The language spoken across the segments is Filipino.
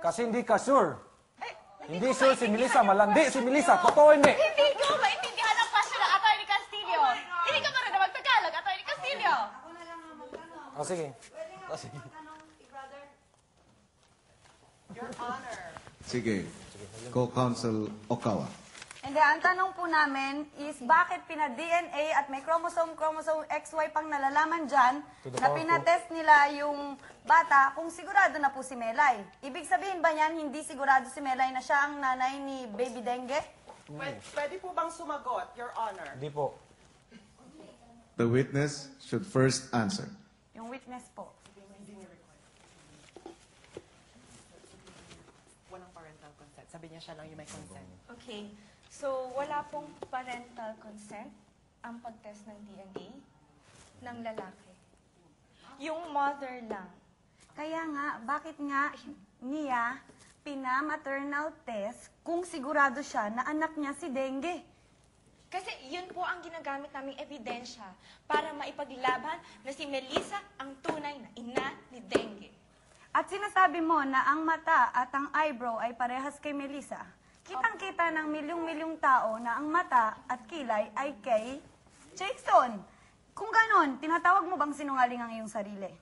Kasi hindi ka sure. Hindi sure si Melissa. Malandi si Melissa. Totoo hindi. Hindi ko maintindihan ang question ng Atty. Castillo. Hindi ka marunong mag-Tagalog, Atty. Castillo. O sige. O sige. Your Honor. Sige. Co-Counsel Okawa. Hindi, ang tanong po namin is bakit pina-DNA at may chromosome XY pang nalalaman dyan na pinatest nila yung bata kung sigurado na po si Melay. Ibig sabihin ba yan, hindi sigurado si Melay na siya ang nanay ni Baby Dengue? Pwede po bang sumagot, Your Honor? Hindi po. The witness should first answer. Yung witness po. Walang parental consent. Sabi niya siya lang yung may consent. Okay. So, wala pong parental consent ang pag-test ng DNA ng lalaki. Yung mother lang. Kaya nga, bakit nga niya pina-maternal test kung sigurado siya na anak niya si Dengue? Kasi yun po ang ginagamit naming ebidensya para maipaglaban na si Melissa ang tunay na ina ni Dengue. At sinasabi mo na ang mata at ang eyebrow ay parehas kay Melissa. Kitang-kita ng milyong-milyong tao na ang mata at kilay ay kay Jason. Kung ganon, tinatawag mo bang sinungaling ang iyong sarili?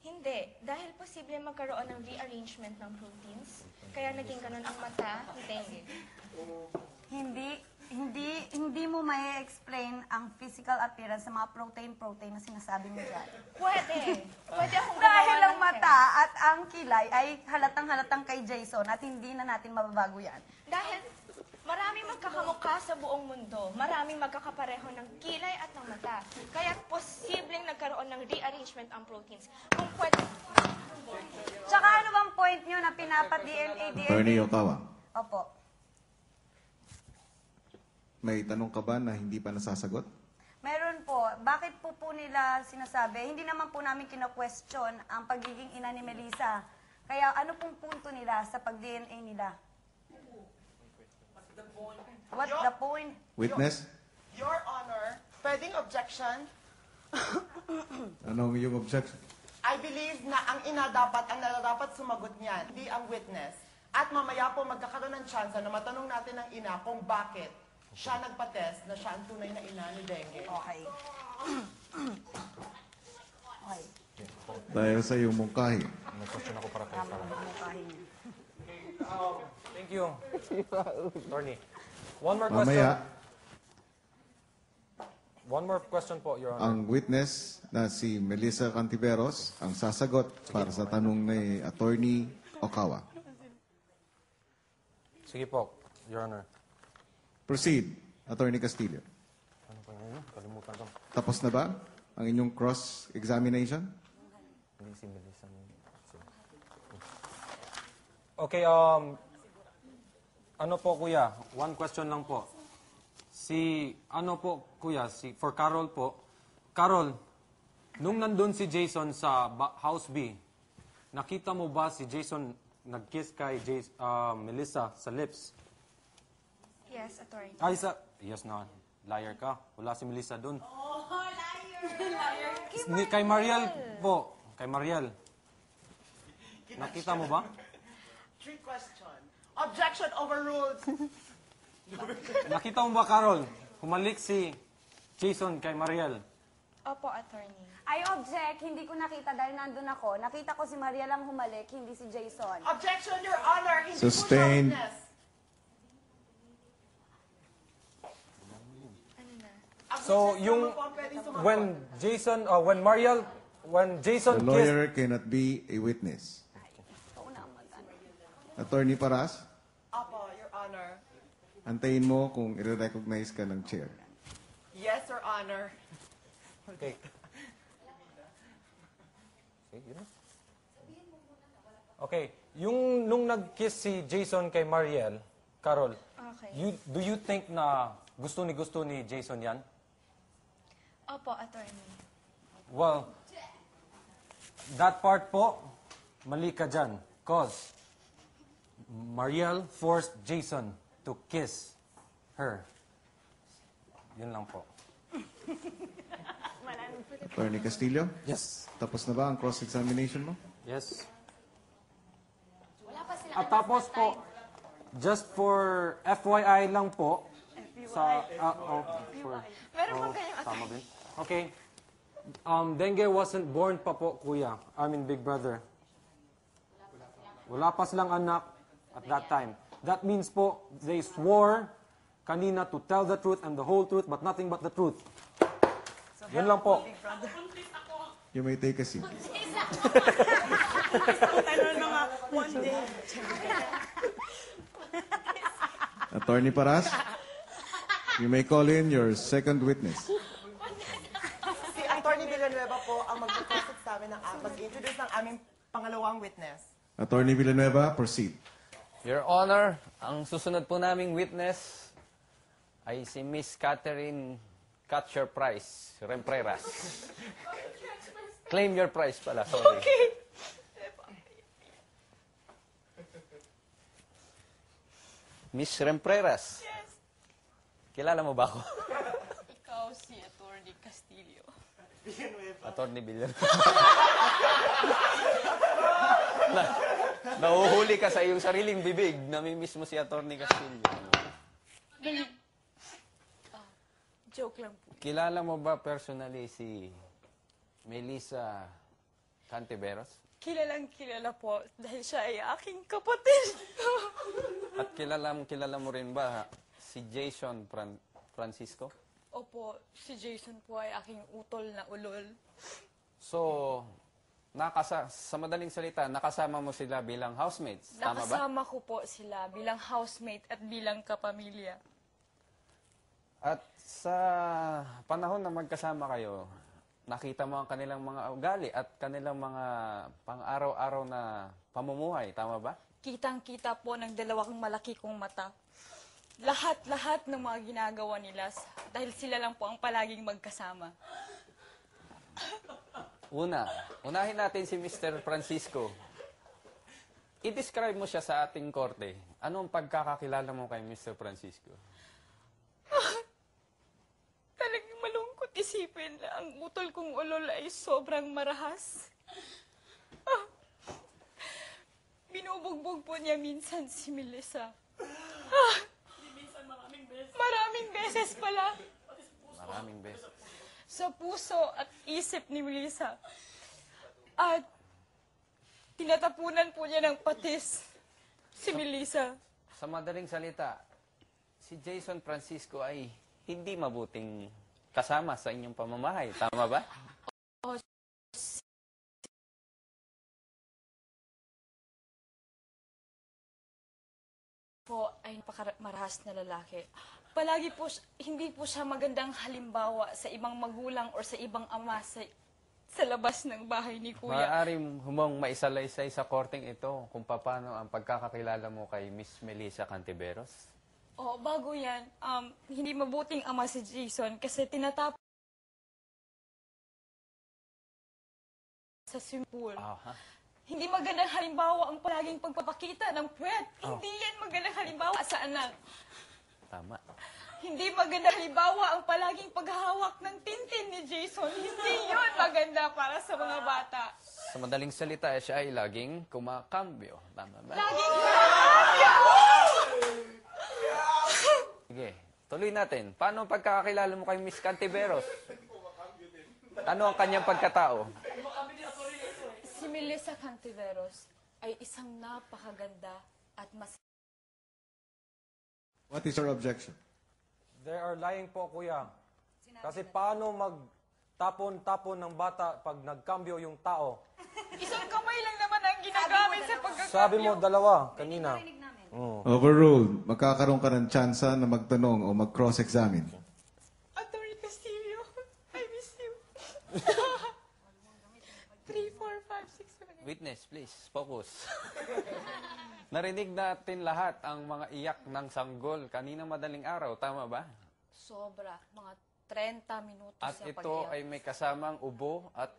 Hindi. Dahil posible magkaroon ng rearrangement ng proteins, kaya naging ganun ang mata ni Dengue. Hindi mo may explain ang physical appearance sa mga protein na sinasabi mo dyan. Pwede. Pwede akong Dahil gumawa ang ng mata at ang kilay ay halatang-halatang kay Jason at hindi na natin mababago yan. Dahil maraming magkakamukha sa buong mundo. Maraming magkakapareho ng kilay at ng mata. Kaya posibleng nagkaroon ng rearrangement ang proteins. Kung pwede... Tsaka ano bang point nyo na pinapat-DNA? Attorney Okawa, Opo. may tanong ka ba na hindi pa nasasagot? Meron po. Bakit po nila sinasabi? Hindi naman po namin kino-question ang pagiging ina ni Melissa. Kaya ano pong punto nila sa pag-DNA nila? What's the point? Witness, Your Honor, pwedeng objection? anong iyong objection? I believe na ang ina dapat, ang nararapat sumagot niyan, hindi ang witness. At mamaya po magkakaroon ng chance na matanong natin ang ina kung bakit siya nagpa-test na siya ang tunay na ina ni Dengue. Okay. Okay. Dahil sa iyong mungkahi, May question ako para kay Tama Sarah. ang mukhahin niya. Thank you. Attorney. One more question. mamaya, One more question po, Your Honor. ang witness na si Melissa Cantiveros ang sasagot para sa tanong ni Attorney Okawa. Sige po, Your Honor. Proceed, Attorney Castillo. Ano pa yun? Kalimutan ko. Tapos na ba ang inyong cross-examination? Hindi si Melissa. Okay, ano po kuya? One question lang po. Ano po kuya, for Carol po. Carol, nung nandun si Jason sa House B, nakita mo ba si Jason nag-kiss kay Melissa sa lips? Yes, attorney. Ay, yes na. Liar ka. Wala si Melissa dun. Oh, liar! Kay Mariel po. Kay Mariel. Nakita mo ba? Three question. Objection overruled. Nakita mo ba, Carol? Humalik si Jason kay Mariel. Opo, attorney. I object, hindi ko nakita dahil nandun ako. Nakita ko si Maria lang humalik, hindi si Jason. Objection, Your Honor. Hindi Sustained. po siya witness. Ang So, witness yung naman po ang pwedeng sumagot. when Jason The kissed, lawyer cannot be a witness. Attorney Paras, Apo, Your Honor. antayin mo kung i-recognize ka ng chair. Yes, Your Honor. okay. Okay, nung nag-kiss si Jason kay Mariel, Carol, Okay. do you think na gusto ni Jason yan? Opo, attorney. Well, that part po, mali ka dyan. Cause Mariel forced Jason to kiss her. Yun lang po. Attorney Castillo, Yes. tapos na ba ang cross-examination mo? Yes. Wala pa sila At tapos po, just for FYI lang po, Meron bang ganyang tama din. Okay. Dengue wasn't born pa po, kuya. I mean, big brother. Wala pa silang anak at that time. That means po, they swore kanina to tell the truth and the whole truth, but nothing but the truth. Yun lang po. You may take a seat. Attorney Paras, you may call in your second witness. Si Attorney Villanueva po ang mag-introduce ng aming pangalawang witness. Attorney Villanueva, proceed. Your Honor, ang susunod po naming witness ay si Miss Catherine Catcher Price, Rempreras. Claim your price pala, sorry. Okay. Miss Rempreras. Yes. Kilala mo ba ako? Ikaw si Attorney Castillo. Attorney Villanueva. Nahuhuli ka sa iyong sariling bibig. Namimiss mo si Attorney Castillo. Joke lang po. Kilala mo ba personally si Melissa Cantiveros? Kilala po dahil siya ay aking kapatid. At kilala mo rin ba si Jason Francisco? Opo, si Jason po ay aking utol na ulol. So, sa madaling salita, nakasama mo sila bilang housemates. Tama ba? Nakasama ko po sila bilang housemate at bilang kapamilya. At sa panahon na magkasama kayo, nakita mo ang kanilang mga ugali at kanilang mga pang-araw-araw na pamumuhay. Tama ba? Kitang-kita po ng dalawang malaki kong mata. Lahat-lahat ng mga ginagawa nila dahil sila lang po ang palaging magkasama. Unahin natin si Mr. Francisco. I-describe mo siya sa ating korte. Ano ang pagkakakilala mo kay Mr. Francisco? Talagang malungkot isipin na ang utol kong ulol ay sobrang marahas. Binubugbog po niya minsan si Melissa. Maraming beses pala. Maraming beses. Sa puso at isip ni Melissa. At tinatapunan po niya ng patis si Melissa. Sa madaling salita, si Jason Francisco ay hindi mabuting kasama sa inyong pamamahay. Tama ba? Po ay napakamarahas na lalaki. Palagi po, hindi po siya magandang halimbawa sa ibang magulang or sa ibang ama sa labas ng bahay ni Kuya. Maaari humong maisalaysay sa korteng ito kung paano ang pagkakakilala mo kay Miss Melissa Cantiveros. Oh, bago yan, hindi mabuting ama si Jason kasi tinatapos sa swimming pool. Aha. Hindi magandang halimbawa ang palaging pagpapakita ng puwet. Hindi yan magandang halimbawa sa anak. Tama. Hindi magandang halimbawa ang palaging paghahawak ng tintin ni Jason. Hindi yun maganda para sa mga bata. Sa madaling salita, siya ay laging kumakambyo. Tama ba? Laging Sige, tuloy natin. Paano ang pagkakakilala mo kay Miss Cantiveros? Ano ang kanyang pagkatao? Si Melissa Cantiveros ay isang napakaganda at mas... What is your objection? They are lying po, kuya. Kasi paano magtapon-tapon ng bata pag nagkambyo yung tao? Isang kamay lang naman ang ginagamit sa pagkakambyo. Sabi mo, dalawa, kanina. Overruled. Magkakaroon ka ng tsansa na magtanong o mag-cross-examine. Attorney Castillo, I miss you. 3, 4, 5, 6, 7, 8. Witness, please, focus. Narinig natin lahat ang mga iyak ng sanggol kaninang madaling araw. Tama ba? Sobra, mga 30 minutos At na ito pag-iyak. ay may kasamang ubo at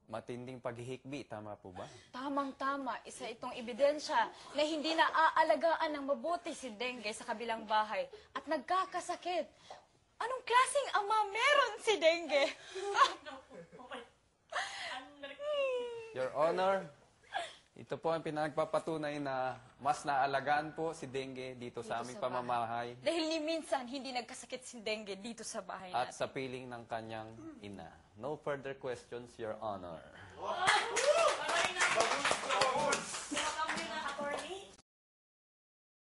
matinding paghihikbi. Tama po ba? Tamang-tama, isa itong ebidensya na hindi na aalagaan ng mabuti si Dengue sa kabilang bahay at nagkakasakit. Anong klaseng ama meron si Dengue? Your Honor, Ito po ang pinagpapatunay na mas naalagaan po si Dengue dito sa aming sa bahay. pamamahay Dahil ni minsan, hindi nagkasakit si Dengue dito sa bahay at natin. sa piling ng kanyang ina. No further questions, Your Honor.